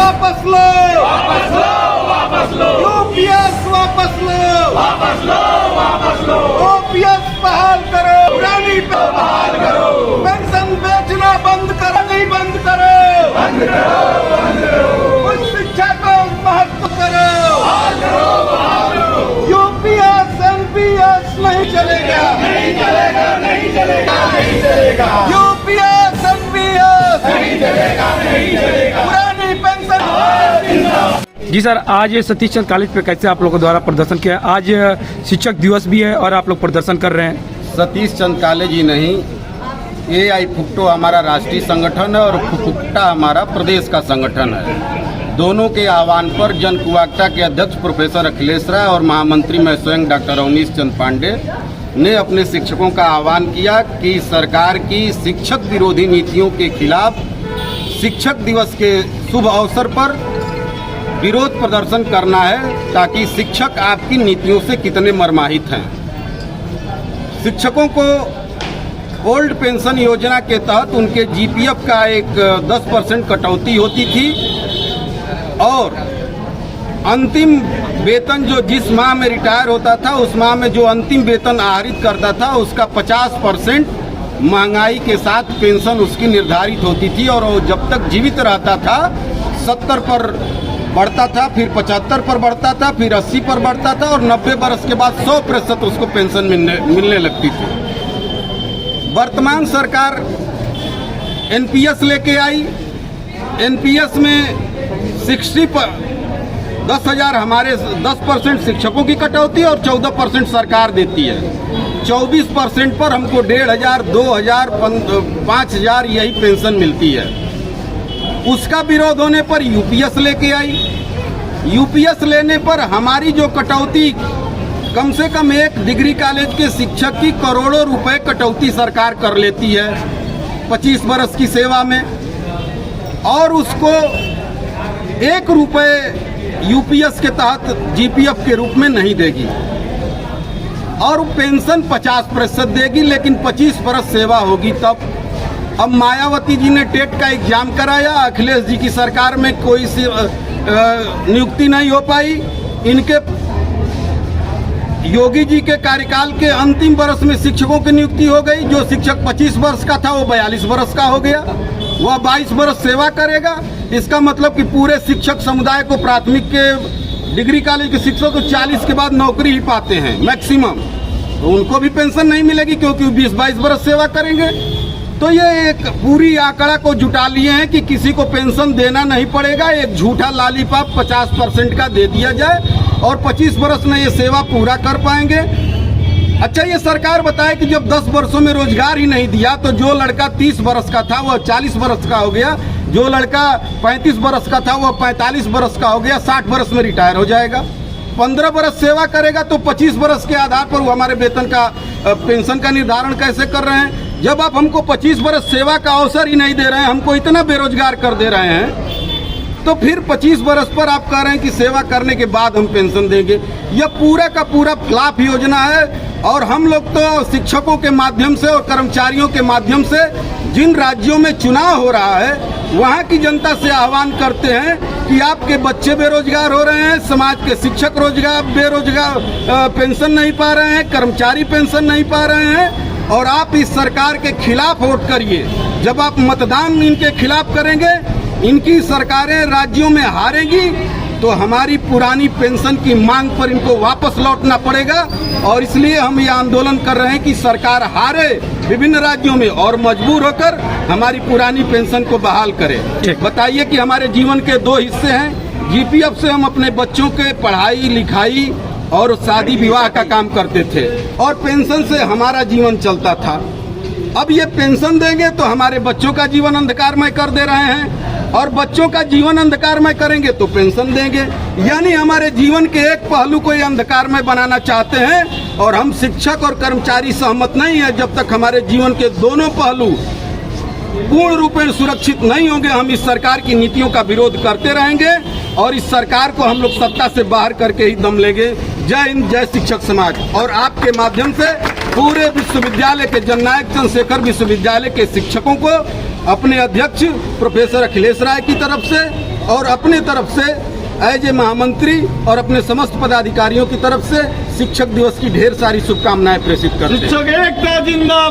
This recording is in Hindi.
वापस लो, वापस लो, वापस लो, यूपीएस वापस लो, वापस लो, वापस लो, ओपीएस बहाल करो, पुरानी पे बहाल करो, पेंशन बेचना बंद करो, नहीं बंद करो, बंद करो, बंद करो, उस शिक्षा को महत्व करो, बहाल करो, बहाल करो, यूपीएस एमपीएस नहीं चलेगा, नहीं चलेगा, नहीं चलेगा, नहीं चलेगा, यूपीएस एमपीएस नहीं चलेगा, नहीं चलेगा, पुरानी पेंशन। जी सर, आज सतीश चंद कॉलेज पे कैसे आप लोगों द्वारा प्रदर्शन किया? आज शिक्षक दिवस भी है और आप लोग प्रदर्शन कर रहे हैं। सतीश चंद कॉलेज ही नहीं, AI फुक्टो हमारा राष्ट्रीय संगठन है और फुक्टा हमारा प्रदेश का संगठन है। दोनों के आह्वान पर जन कुआक्टा के अध्यक्ष प्रोफेसर अखिलेश राय और महामंत्री मैं स्वयं डॉक्टर अवनीश चंद पांडे ने अपने शिक्षकों का आह्वान किया कि सरकार की शिक्षक विरोधी नीतियों के खिलाफ शिक्षक दिवस के शुभ अवसर पर विरोध प्रदर्शन करना है, ताकि शिक्षक आपकी नीतियों से कितने मर्माहित हैं। शिक्षकों को ओल्ड पेंशन योजना के तहत उनके GPF का एक 10% कटौती होती थी और अंतिम वेतन जो जिस माह में रिटायर होता था उस माह में जो अंतिम वेतन आहरित करता था उसका 50% महंगाई के साथ पेंशन उसकी निर्धारित होती थी और वो जब तक जीवित रहता था 70 पर बढ़ता था, फिर 75 पर बढ़ता था, फिर 80 पर बढ़ता था और 90 बरस के बाद 100% उसको पेंशन मिलने लगती थी। वर्तमान सरकार NPS लेके आई। NPS में 10,000 हमारे 10% शिक्षकों की कटौती और 14% सरकार देती है। 24% पर हमको 1,500, 2,000, 5,000 यही पेंशन मिलती है। उसका विरोध होने पर UPS लेके आई। UPS लेने पर हमारी जो कटौती कम से कम एक डिग्री कॉलेज के शिक्षक की करोड़ों रुपए कटौती सरकार कर लेती है 25 बरस की सेवा में, और उसको 1 रुपए UPS के तहत GPF के रूप में नहीं देगी और पेंशन 50% देगी, लेकिन 25 बरस सेवा होगी तब। अब मायावती जी ने टेट का एग्जाम कराया, अखिलेश जी की सरकार में कोई सी नियुक्ति नहीं हो पाई। इनके योगी जी के कार्यकाल के अंतिम वर्ष में शिक्षकों की नियुक्ति हो गई। जो शिक्षक 25 वर्ष का था वो 42 वर्ष का हो गया, वह 22 वर्ष सेवा करेगा। इसका मतलब कि पूरे शिक्षक समुदाय को, प्राथमिक के डिग्री कॉलेज के शिक्षक को 40 के बाद नौकरी ही पाते हैं मैक्सिमम, तो उनको भी पेंशन नहीं मिलेगी क्योंकि 20-22 वर्ष सेवा करेंगे। तो ये एक पूरी आंकड़ा को जुटा लिए हैं कि किसी को पेंशन देना नहीं पड़ेगा, एक झूठा लालीपाप 50% का दे दिया जाए और 25 वर्ष में ये सेवा पूरा कर पाएंगे। अच्छा, ये सरकार बताए कि जब 10 वर्षों में रोजगार ही नहीं दिया तो जो लड़का 30 वर्ष का था वह 40 वर्ष का हो गया, जो लड़का 35 वर्ष का था वह 45 वर्ष का हो गया, 60 वर्ष में रिटायर हो जाएगा। 15 वर्ष सेवा करेगा तो 25 वर्ष के आधार पर वो हमारे वेतन का पेंशन का निर्धारण कैसे कर रहे हैं? जब आप हमको 25 वर्ष सेवा का अवसर ही नहीं दे रहे हैं, हमको इतना बेरोजगार कर दे रहे हैं, तो फिर 25 वर्ष पर आप कह रहे हैं कि सेवा करने के बाद हम पेंशन देंगे। यह पूरा का पूरा फ्लॉप योजना है। और हम लोग तो शिक्षकों के माध्यम से और कर्मचारियों के माध्यम से जिन राज्यों में चुनाव हो रहा है वहाँ की जनता से आह्वान करते हैं कि आपके बच्चे बेरोजगार हो रहे हैं, समाज के शिक्षक बेरोजगार पेंशन नहीं पा रहे हैं, कर्मचारी पेंशन नहीं पा रहे हैं, और आप इस सरकार के खिलाफ वोट करिए। जब आप मतदान इनके खिलाफ करेंगे, इनकी सरकारें राज्यों में हारेंगी, तो हमारी पुरानी पेंशन की मांग पर इनको वापस लौटना पड़ेगा। और इसलिए हम ये आंदोलन कर रहे हैं कि सरकार हारे विभिन्न राज्यों में और मजबूर होकर हमारी पुरानी पेंशन को बहाल करे। बताइए कि हमारे जीवन के 2 हिस्से हैं। GPF से हम अपने बच्चों के पढ़ाई लिखाई और शादी विवाह का काम करते थे और पेंशन से हमारा जीवन चलता था। अब ये पेंशन देंगे तो हमारे बच्चों का जीवन अंधकारमय कर दे रहे हैं, और बच्चों का जीवन अंधकारमय करेंगे तो पेंशन देंगे। यानी हमारे जीवन के एक पहलू को ये अंधकारमय बनाना चाहते हैं, और हम शिक्षक और कर्मचारी सहमत नहीं है। जब तक हमारे जीवन के दोनों पहलू पूर्ण रूप में सुरक्षित नहीं होंगे, हम इस सरकार की नीतियों का विरोध करते रहेंगे और इस सरकार को हम लोग सत्ता से बाहर करके ही दम लेंगे। जय हिंद, जय शिक्षक समाज। और आपके माध्यम से पूरे विश्वविद्यालय के जननायक चंद्रशेखर विश्वविद्यालय के शिक्षकों को अपने अध्यक्ष प्रोफेसर अखिलेश राय की तरफ से और अपने तरफ से एज ए महामंत्री और अपने समस्त पदाधिकारियों की तरफ से शिक्षक दिवस की ढेर सारी शुभकामनाएं प्रेषित करते हैं। शिक्षक एकता जिंदाबाद।